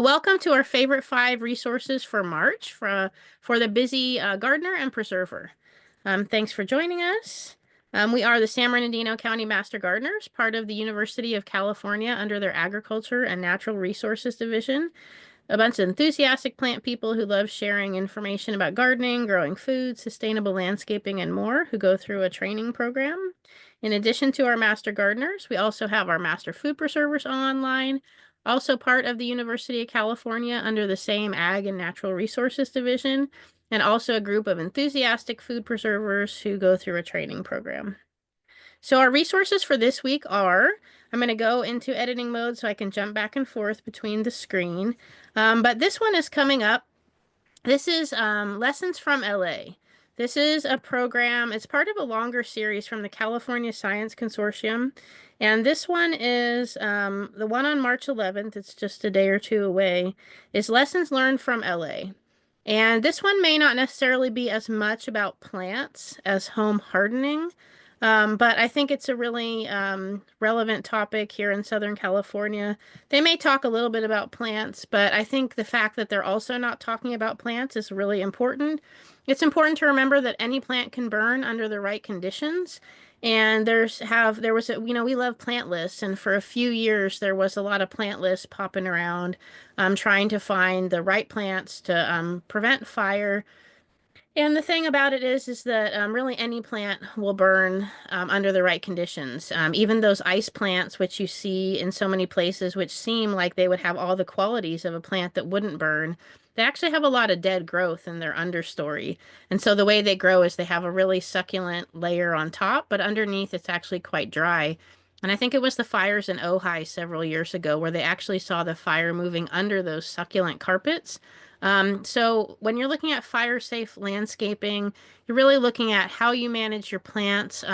Welcome to our favorite 5 resources for March for the busy gardener and preserver. Thanks for joining us. We are the San Bernardino County Master Gardeners, part of the University of California under their Agriculture and Natural Resources Division. A bunch of enthusiastic plant people who love sharing information about gardening, growing food, sustainable landscaping, and more, who go through a training program. In addition to our master gardeners, we also have our master food preservers online, also part of the University of California under the same Ag and Natural Resources Division, and also a group of enthusiastic food preservers who go through a training program. So our resources for this week are, I'm going to go into editing mode so I can jump back and forth between the screen. But this one is coming up. This is Lessons from LA. This is a program, it's part of a longer series from the California Science Consortium. And this one is the one on March 11th, it's just a day or two away, is Lessons Learned from LA. And this one may not necessarily be as much about plants as home hardening, but I think it's a really relevant topic here in Southern California. They may talk a little bit about plants, but I think the fact that they're also not talking about plants is really important. It's important to remember that any plant can burn under the right conditions. And there was a, we love plant lists, and for a few years there was a lot of plant lists popping around, trying to find the right plants to prevent fire. And the thing about it is that really any plant will burn under the right conditions. Even those ice plants, which you see in so many places, which seem like they would have all the qualities of a plant that wouldn't burn, they actually have a lot of dead growth in their understory. And so the way they grow is they have a really succulent layer on top, but underneath it's actually quite dry. And I think it was the fires in Ojai several years ago where they actually saw the fire moving under those succulent carpets. So when you're looking at fire safe landscaping, you're really looking at how you manage your plants.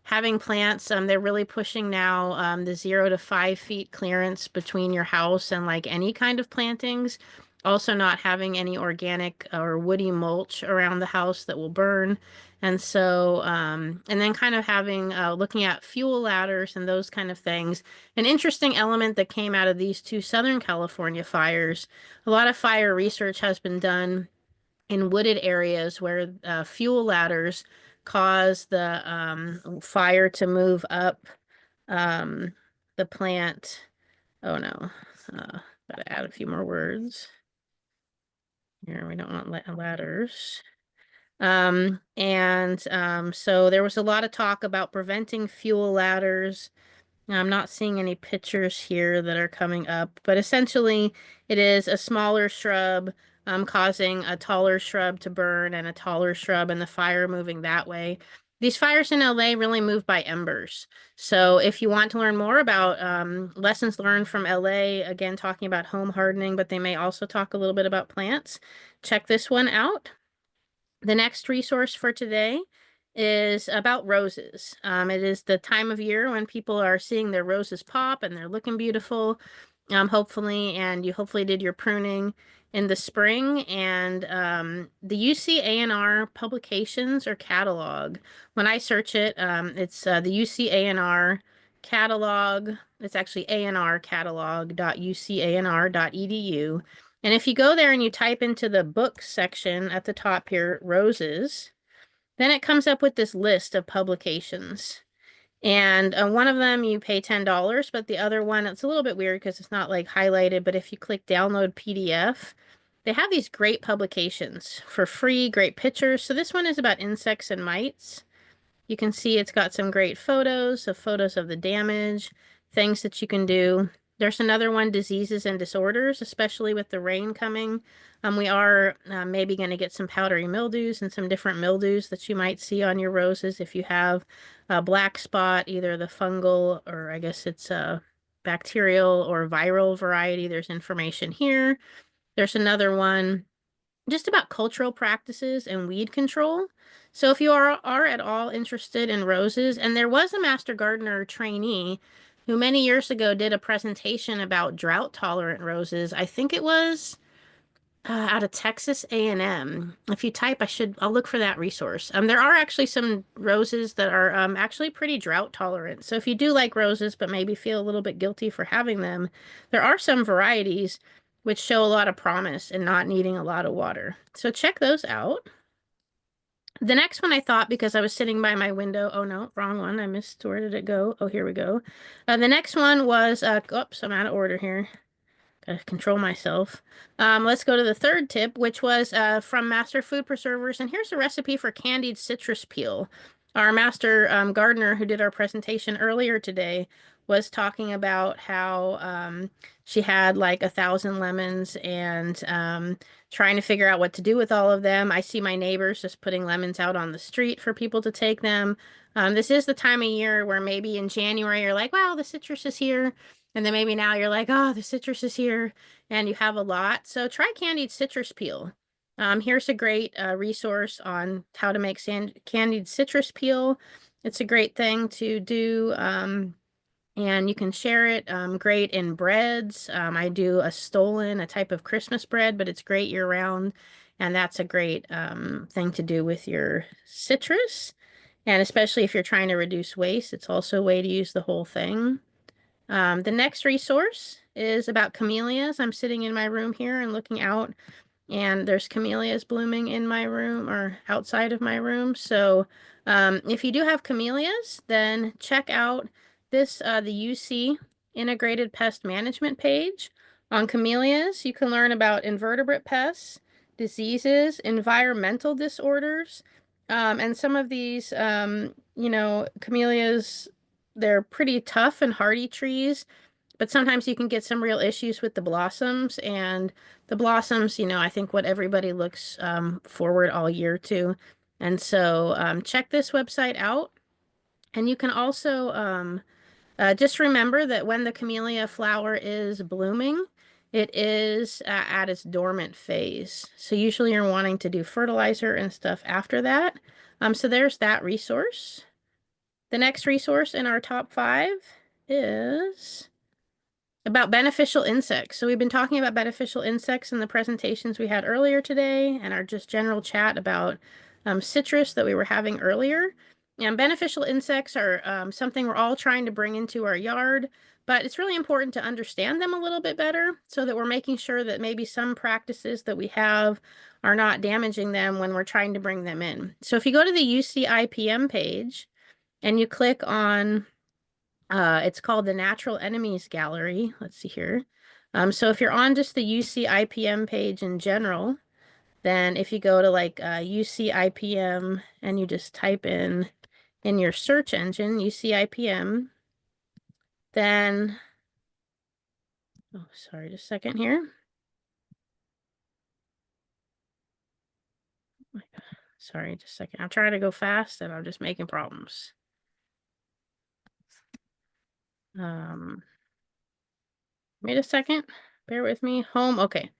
Having plants, they're really pushing now the 0 to 5 feet clearance between your house and like any kind of plantings. Also not having any organic or woody mulch around the house that will burn. And so, and then kind of having, looking at fuel ladders and those kind of things. An interesting element that came out of these 2 Southern California fires, a lot of fire research has been done in wooded areas where fuel ladders cause the fire to move up um, the plant. Oh no, gotta add a few more words. Here, we don't want ladders. So there was a lot of talk about preventing fuel ladders. I'm not seeing any pictures here that are coming up, but essentially it is a smaller shrub causing a taller shrub to burn and a taller shrub and the fire moving that way. These fires in LA really move by embers. So if you want to learn more about lessons learned from LA, again, talking about home hardening, but they may also talk a little bit about plants, check this one out. The next resource for today is about roses. It is the time of year when people are seeing their roses pop and they're looking beautiful, hopefully, and you hopefully did your pruning in the spring. And the UC A&R publications or catalog, when I search it, it's the UC A&R catalog. It's actually anrcatalog.ucanr.edu. And if you go there and you type into the books section at the top here, roses, then it comes up with this list of publications. And one of them you pay $10, but the other one, it's a little bit weird because it's not like highlighted, but if you click download PDF, they have these great publications for free, great pictures. So this one is about insects and mites. You can see it's got some great photos of the damage, things that you can do. There's another one, diseases and disorders, especially with the rain coming. We are maybe going to get some powdery mildews and some different mildews that you might see on your roses if you have a black spot, either the fungal or I guess it's a bacterial or viral variety. There's information here. There's another one just about cultural practices and weed control. So if you are at all interested in roses, and there was a master gardener trainee who many years ago did a presentation about drought tolerant roses. I think it was out of Texas A&M. If you type, I'll look for that resource. There are actually some roses that are actually pretty drought tolerant. So if you do like roses, but maybe feel a little bit guilty for having them, there are some varieties which show a lot of promise and not needing a lot of water. So check those out. The next one I thought, because I was sitting by my window, oh no, wrong one. I missed, where did it go? Oh, here we go. The next one was, oops, I'm out of order here. Gotta control myself. Let's go to the third tip, which was from Master Food Preservers. And here's a recipe for candied citrus peel. Our master gardener who did our presentation earlier today was talking about how she had like 1,000 lemons and trying to figure out what to do with all of them. I see my neighbors just putting lemons out on the street for people to take them. This is the time of year where maybe in January you're like, wow, the citrus is here. And then maybe now you're like, oh, the citrus is here and you have a lot. So try candied citrus peel. Here's a great resource on how to make candied citrus peel. It's a great thing to do, and you can share it. Great in breads. I do a stollen, a type of Christmas bread, but it's great year round. And that's a great thing to do with your citrus. And especially if you're trying to reduce waste, it's also a way to use the whole thing. The next resource is about camellias. I'm sitting in my room here and looking out, and there's camellias blooming in my room or outside of my room. So if you do have camellias, then check out this, the UC Integrated Pest Management page on camellias. You can learn about invertebrate pests, diseases, environmental disorders, and some of these, camellias, they're pretty tough and hardy trees, but sometimes you can get some real issues with the blossoms. And the blossoms, I think what everybody looks forward all year to. And so check this website out. And you can also just remember that when the camellia flower is blooming, it is at its dormant phase. So usually you're wanting to do fertilizer and stuff after that. So there's that resource. The next resource in our top 5 is about beneficial insects. So we've been talking about beneficial insects in the presentations we had earlier today and our just general chat about citrus that we were having earlier. And beneficial insects are something we're all trying to bring into our yard, but it's really important to understand them a little bit better so that we're making sure that maybe some practices that we have are not damaging them when we're trying to bring them in. So if you go to the UCIPM page, and you click on, it's called the Natural Enemies Gallery. Let's see here. So if you're on just the UCIPM page in general, then if you go to like UCIPM and you just type in your search engine, UCIPM, then, oh, sorry, just a second here. Sorry, just a second. I'm trying to go fast and I'm just making problems. Wait a second. Bear with me. Home. Okay.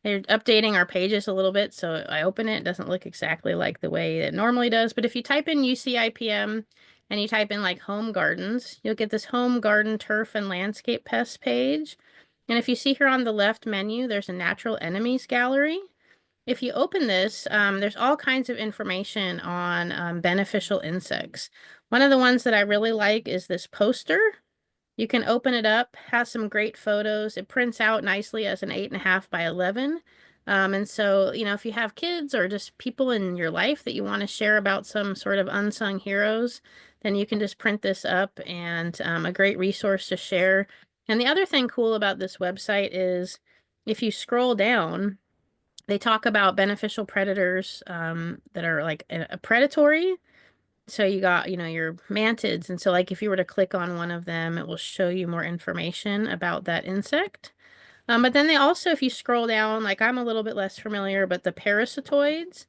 They're updating our pages a little bit, so I open it. It doesn't look exactly like the way it normally does. But if you type in UCIPM and you type in like home gardens, you'll get this home garden turf and landscape pests page. And if you see here on the left menu, there's a natural enemies gallery. If you open this, there's all kinds of information on beneficial insects. One of the ones that I really like is this poster. You can open it up, has some great photos. It prints out nicely as an 8.5 by 11. And so, if you have kids or just people in your life that you want to share about some sort of unsung heroes, then you can just print this up, and a great resource to share. And the other thing cool about this website is if you scroll down, they talk about beneficial predators that are like a predatory. So you got, your mantids. And so like if you were to click on one of them, it will show you more information about that insect. But then they also, if you scroll down, like I'm a little bit less familiar, but the parasitoids.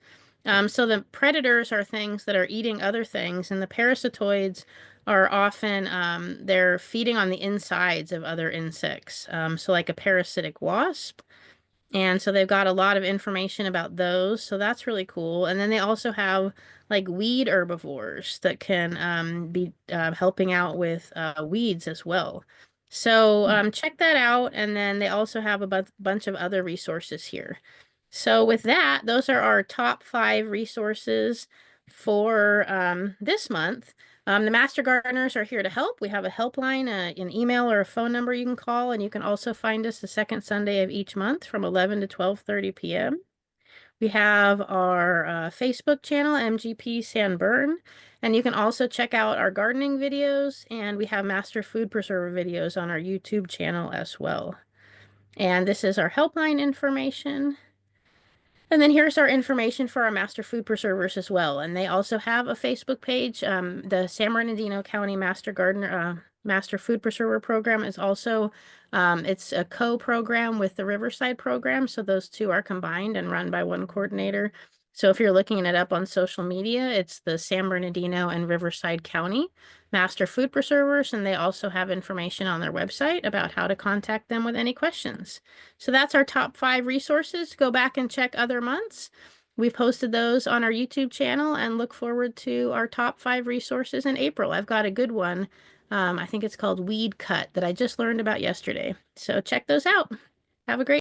So the predators are things that are eating other things, and the parasitoids are often, they're feeding on the insides of other insects. So like a parasitic wasp. And so they've got a lot of information about those. So that's really cool. And then they also have like weed herbivores that can be helping out with weeds as well. So check that out. And then they also have a bunch of other resources here. So with that, those are our top 5 resources for this month. The Master Gardeners are here to help. We have a helpline, an email or a phone number you can call, and you can also find us the second Sunday of each month from 11 to 12:30 p.m. We have our Facebook channel, MGP San Bern, and you can also check out our gardening videos, and we have Master Food Preserver videos on our YouTube channel as well. And this is our helpline information. And then here's our information for our Master Food Preservers as well. And they also have a Facebook page. The San Bernardino County Master Gardener, Master Food Preserver program is also, it's a co-program with the Riverside program. So those two are combined and run by one coordinator. So if you're looking it up on social media, it's the San Bernardino and Riverside County Master Food Preservers, and they also have information on their website about how to contact them with any questions. So that's our top 5 resources. Go back and check other months. We've posted those on our YouTube channel and look forward to our top 5 resources in April. I've got a good one. I think it's called Weed Cut that I just learned about yesterday. So check those out. Have a great